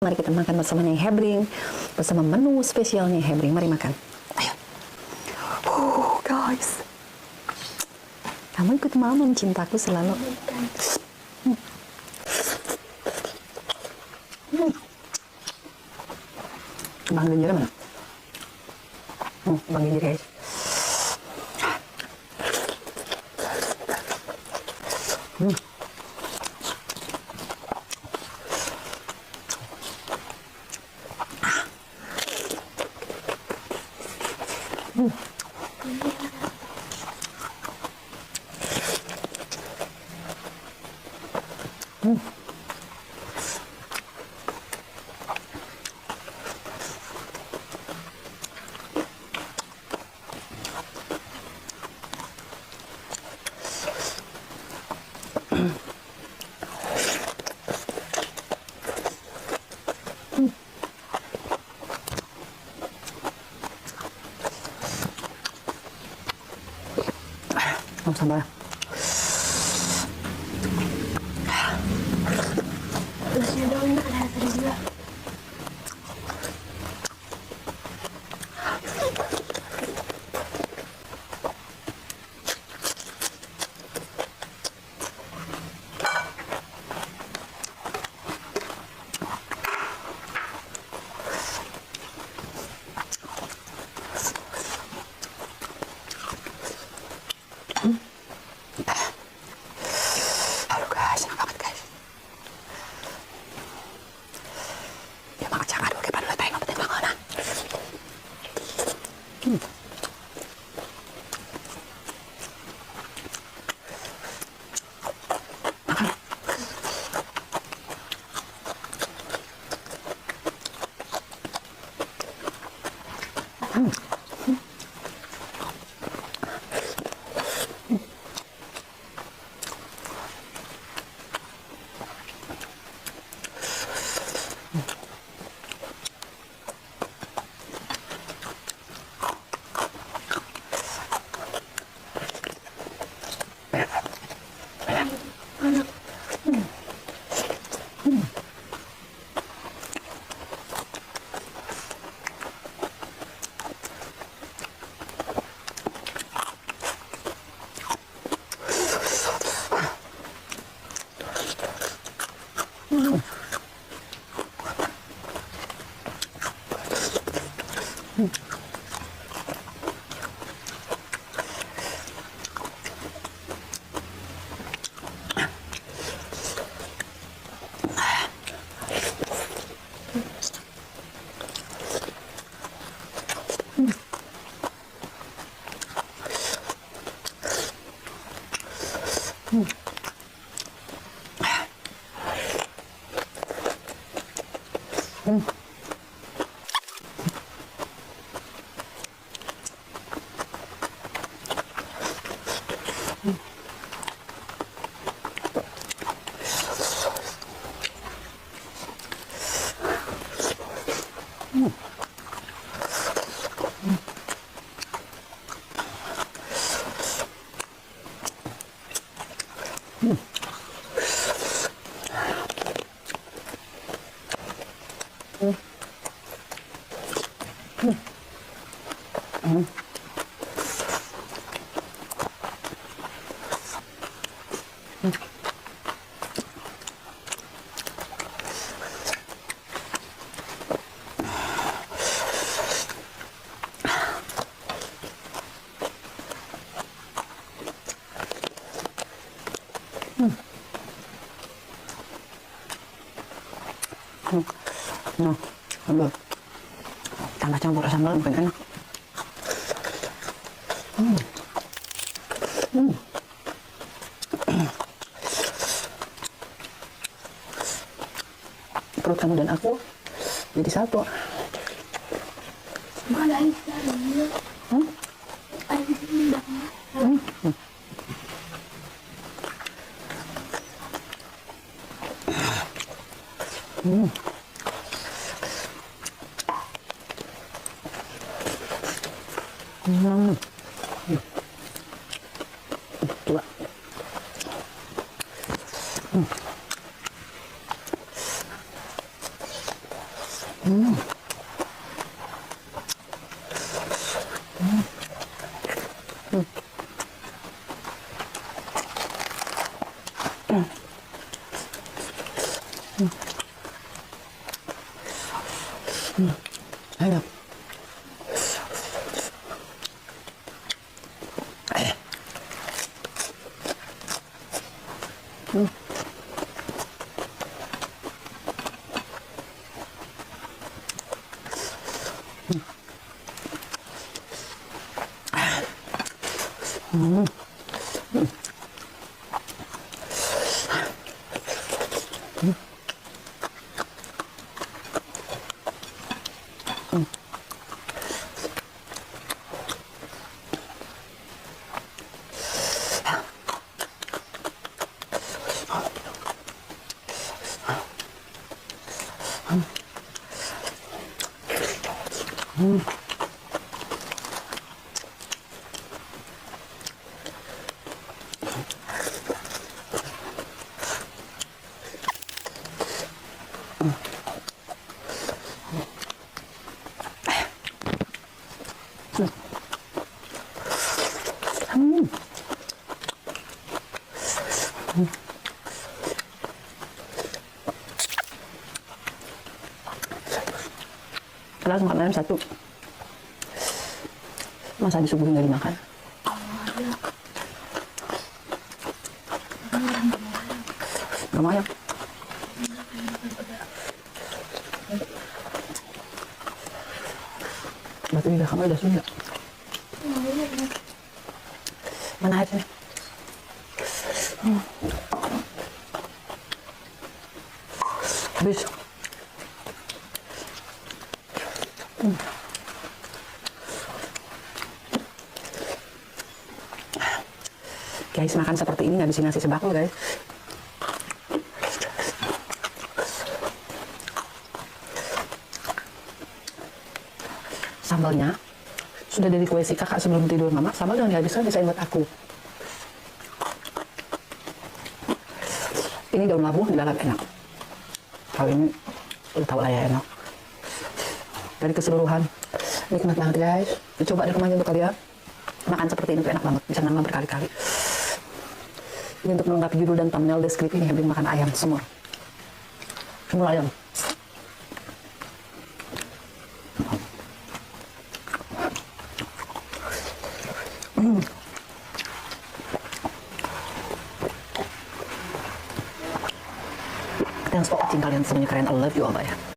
Mari kita makan bersama Nyai Hebring, bersama menu spesialnya Hebring. Mari makan. Ayo. Guys. Kamu ikut mama cintaku selalu. Bang Genjer mana? Bang Genjer guys. Sambal. Terusnya daun ada tadi juga. Sambal. Tambah campur sambal mungkin enak. Perut kamu dan aku jadi satu. Mana air tadi? Air ini Coba. Enak. Padahal makan ayam satu, masa disuguhin nggak dimakan? Gak mau ayam. Batu di belakang udah sudah. Mana airnya? Habis. Guys, makan seperti ini ngabisin nasi sebakul, guys. Sambalnya sudah dari kue si kakak sebelum tidur, mama. Sambal jangan dihabiskan, bisain buat aku. Ini daun labu dilalap enak. Kalau ini udah tahu lah ya enak. Dari keseluruhan nikmat banget, guys. Coba di rumahnya untuk kalian makan seperti ini tuh enak banget, bisa nambah berkali-kali. Ini untuk melengkapi judul dan thumbnail deskripsi ini, Hebring makan ayam semua ayam. Thanks for watching, kalian semuanya keren. I love you all, ya.